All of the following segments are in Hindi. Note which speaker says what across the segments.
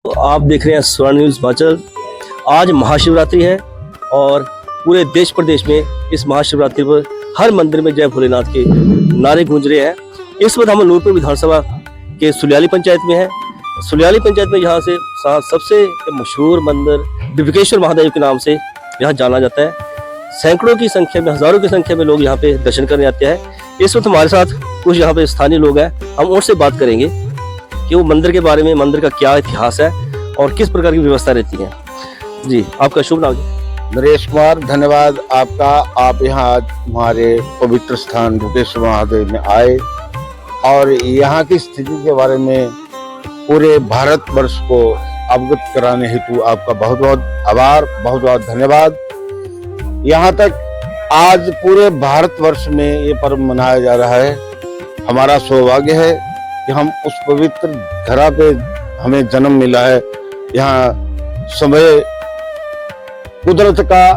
Speaker 1: तो आप देख रहे हैं स्वर्ण न्यूज़ हिमाचल। आज महाशिवरात्रि है और पूरे देश प्रदेश में इस महाशिवरात्रि पर हर मंदिर में जय भोलेनाथ के नारे गूंज रहे हैं। इस वक्त हम नूरपुर विधानसभा के सुलियाली पंचायत में हैं। सुलियाली पंचायत में यहाँ से सबसे मशहूर मंदिर दिव्यकेश्वर महादेव के नाम से यहाँ जाना जाता है। सैकड़ों की संख्या में, हजारों की संख्या में लोग यहाँ पे दर्शन करने आते हैं। इस वक्त हमारे साथ कुछ यहाँ पे स्थानीय लोग हैं, हम उनसे बात करेंगे कि वो मंदिर के बारे में, मंदिर का क्या इतिहास है और किस प्रकार की व्यवस्था रहती है। जी, आपका शुभ नाम?
Speaker 2: नरेश कुमार, धन्यवाद आपका। आप यहाँ आज हमारे पवित्र स्थान दिव्यकेश्वर महादेव में आए और यहाँ की स्थिति के बारे में पूरे भारतवर्ष को अवगत कराने हेतु आपका बहुत बहुत आभार, बहुत बहुत धन्यवाद। यहाँ तक आज पूरे भारतवर्ष में ये पर्व मनाया जा रहा है। हमारा सौभाग्य है कि हम उस पवित्र धरा पे हमें जन्म मिला है। यहाँ समय कुदरत का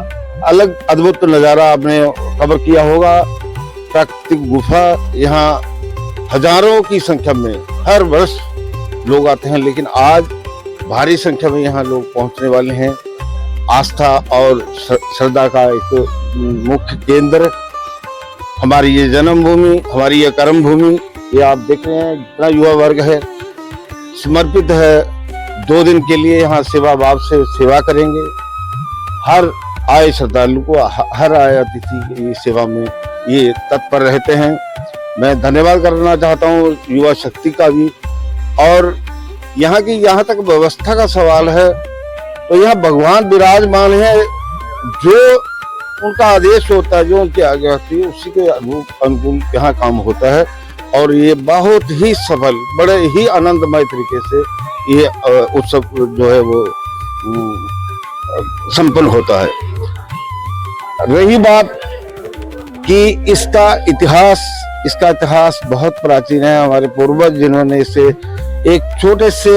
Speaker 2: अलग अद्भुत नज़ारा आपने कवर किया होगा। प्राकृतिक गुफा, यहाँ हजारों की संख्या में हर वर्ष लोग आते हैं, लेकिन आज भारी संख्या में यहाँ लोग पहुँचने वाले हैं। आस्था और श्रद्धा का एक मुख्य केंद्र हमारी ये जन्मभूमि, हमारी ये कर्म भूमि। ये आप देख रहे हैं जितना युवा वर्ग है समर्पित है। 2 दिन के लिए यहाँ सेवा भाव से सेवा करेंगे। हर आए श्रद्धालु को, हर आए अतिथि की सेवा में ये तत्पर रहते हैं। मैं धन्यवाद करना चाहता हूँ युवा शक्ति का भी। और यहाँ की जहाँ तक व्यवस्था का सवाल है तो यहाँ भगवान विराजमान है। जो उनका आदेश होता है, जो उनकी आज्ञा होती है, उसी के अनुकूल यहाँ काम होता है। और ये बहुत ही सफल, बड़े ही आनंदमय तरीके से ये उत्सव जो है वो संपन्न होता है। रही बात कि इसका इतिहास बहुत प्राचीन है। हमारे पूर्वज जिन्होंने इसे एक छोटे से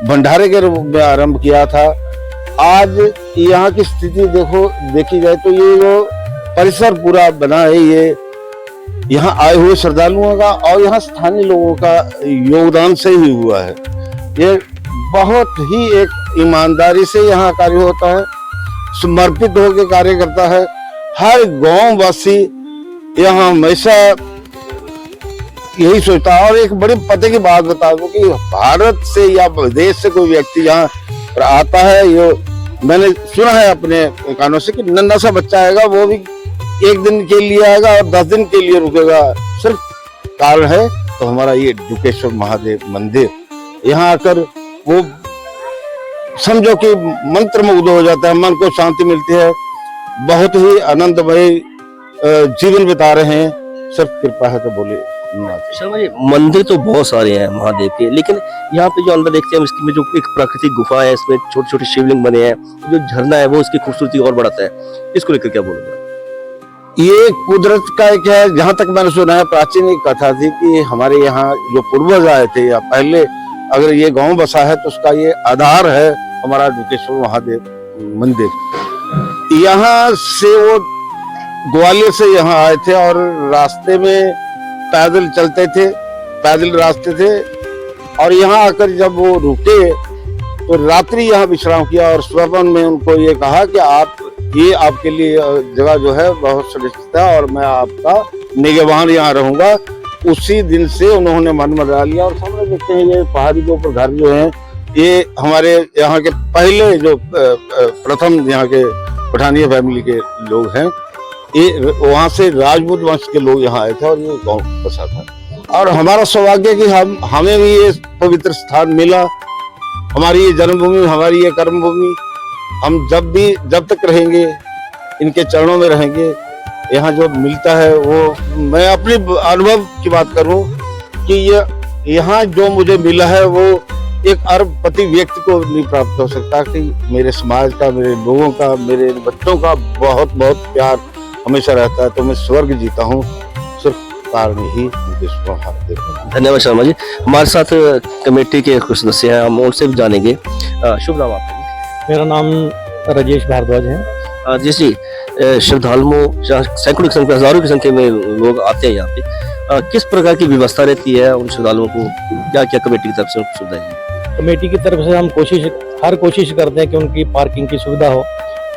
Speaker 2: भंडारे के रूप में आरंभ किया था। आज यहाँ की स्थिति देखी जाए तो ये जो परिसर पूरा बना है, ये यहाँ आए हुए श्रद्धालुओं का और यहाँ स्थानीय लोगों का योगदान से ही हुआ है। ये बहुत ही एक ईमानदारी से यहाँ कार्य होता है, समर्पित होकर कार्य करता है। हर गांव वासी यहाँ हमेशा यही सोचता है। और एक बड़ी पते की बात बता दूं कि भारत से या विदेश से कोई व्यक्ति यहाँ पर आता है, ये मैंने सुना है अपने कानों से कि नन्हा सा बच्चा आएगा, वो भी 1 दिन के लिए आएगा और 10 दिन के लिए रुकेगा। सिर्फ कारण है तो हमारा ये दिव्यकेश्वर महादेव मंदिर। यहाँ आकर वो समझो कि मंत्र मुग्ध हो जाता है, मन को शांति मिलती है। बहुत ही आनंदमय जीवन बिता रहे हैं। सिर्फ कृपा है तो बोले।
Speaker 1: शर्मा जी, मंदिर तो बहुत सारे हैं महादेव के, लेकिन यहाँ पे जो अंदर देखते हैं इसमें जो एक प्राकृतिक गुफा है, इसमें छोटे छोटे शिवलिंग बने हैं, जो झरना है वो इसकी खूबसूरती और बढ़ाता है। इसको लेकर क्या बोलोगे?
Speaker 2: ये कुदरत का एक है। जहाँ तक मैंने सुना है, प्राचीन एक कथा थी कि हमारे यहाँ जो पूर्वज आए थे या पहले अगर ये गांव बसा है तो उसका ये आधार है हमारा दिव्यकेश्वर महादेव मंदिर। यहाँ से वो ग्वालियर से यहाँ आए थे और रास्ते में पैदल चलते थे, पैदल रास्ते थे। और यहाँ आकर जब वो रुके तो रात्रि यहाँ विश्राम किया और स्वप्न में उनको ये कहा कि ये आपके लिए जगह जो है बहुत सुरक्षित है और मैं आपका निगहबान यहाँ रहूंगा। उसी दिन से उन्होंने मन बना लिया। और सामने देखते हैं ये पहाड़ी के ऊपर घर जो है, ये हमारे यहाँ के पहले जो प्रथम यहाँ के पठानिया फैमिली के लोग हैं। ये वहाँ से राजपूत वंश के लोग यहाँ आए थे और ये गांव बसा था। और हमारा सौभाग्य कि हमें भी ये पवित्र स्थान मिला। हमारी ये जन्मभूमि, हमारी ये कर्मभूमि। हम जब तक रहेंगे इनके चरणों में रहेंगे। यहाँ जो मिलता है वो, मैं अपने अनुभव की बात करूं कि ये यहाँ जो मुझे मिला है वो एक अरबपति व्यक्ति को नहीं प्राप्त हो सकता। कि मेरे समाज का, मेरे लोगों का, मेरे बच्चों का बहुत बहुत प्यार हमेशा रहता है। तो मैं स्वर्ग जीता हूँ सिर्फ कारण ही।
Speaker 1: धन्यवाद शर्मा जी। हमारे साथ कमेटी के कुछ सदस्य हैं, हम उनसे भी जानेंगे। शुभ नाम आपका?
Speaker 3: मेरा नाम राजेश भारद्वाज है।
Speaker 1: जी, श्रद्धालुओं सैकड़ों की संख्या, हजारों की संख्या में लोग आते हैं यहाँ पे। किस प्रकार की व्यवस्था रहती है उन श्रद्धालुओं को? क्या क्या कमेटी की तरफ से सुविधा है?
Speaker 3: कमेटी की तरफ से हम हर कोशिश करते हैं कि उनकी पार्किंग की सुविधा हो।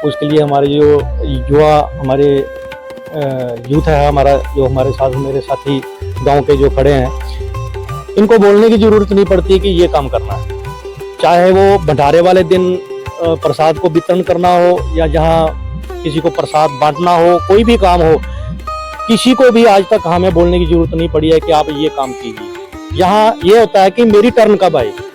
Speaker 3: उसके लिए हमारे जो युवा हमारे यूथ है, हमारा जो हमारे साथ मेरे साथी गांव के जो खड़े हैं, इनको बोलने की ज़रूरत नहीं पड़ती कि ये काम करना है। चाहे वो भंडारे वाले दिन प्रसाद को वितरण करना हो या जहाँ किसी को प्रसाद बांटना हो, कोई भी काम हो, किसी को भी आज तक हमें बोलने की ज़रूरत नहीं पड़ी है कि आप ये काम कीजिए। यहाँ ये होता है कि मेरी टर्न कब आएगी,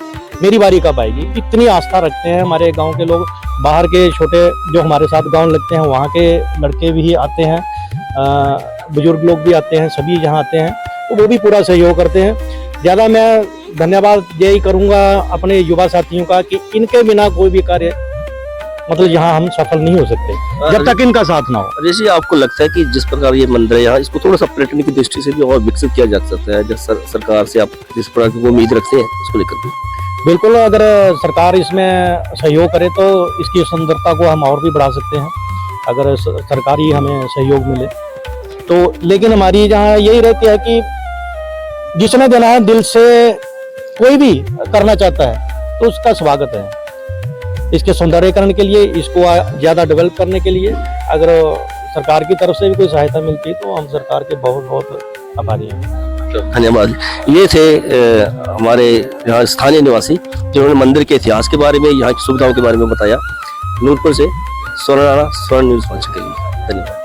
Speaker 3: मेरी बारी कब आएगी। इतनी आस्था रखते हैं हमारे गांव के लोग। बाहर के छोटे जो हमारे साथ गांव लगते हैं वहाँ के लड़के भी आते हैं, बुजुर्ग लोग भी आते हैं, सभी यहाँ आते हैं, तो वो भी पूरा सहयोग करते हैं। ज़्यादा मैं धन्यवाद यही करूँगा अपने युवा साथियों का कि इनके बिना कोई भी कार्य मतलब यहाँ हम सफल नहीं हो सकते जब तक इनका साथ ना हो।
Speaker 1: ऋषि, आपको लगता है कि जिस प्रकार ये मंदिर है यहाँ, इसको थोड़ा सा पर्यटन की दृष्टि से भी और विकसित किया जा सकता है? जिस सरकार से आप जिस प्रकार की उम्मीद रखते हैं उसको लेकर भी?
Speaker 3: बिल्कुल, अगर सरकार इसमें सहयोग करे तो इसकी सुंदरता को हम और भी बढ़ा सकते हैं, अगर सरकारी हमें सहयोग मिले तो। लेकिन हमारी जहाँ यही रहती है कि जिसने देना है दिल से, कोई भी करना चाहता है तो उसका स्वागत है। इसके सौंदर्यीकरण के लिए, इसको ज़्यादा डेवलप करने के लिए अगर सरकार की तरफ से भी कोई सहायता मिलती है तो हम सरकार के बहुत बहुत आभारी हैं।
Speaker 1: धन्यवाद। ये थे हमारे यहाँ स्थानीय निवासी जिन्होंने मंदिर के इतिहास के बारे में, यहाँ की सुविधाओं के बारे में बताया। नूरपुर से स्वर्ण राणा, स्वर्ण न्यूज़ वाच के लिए धन्यवाद।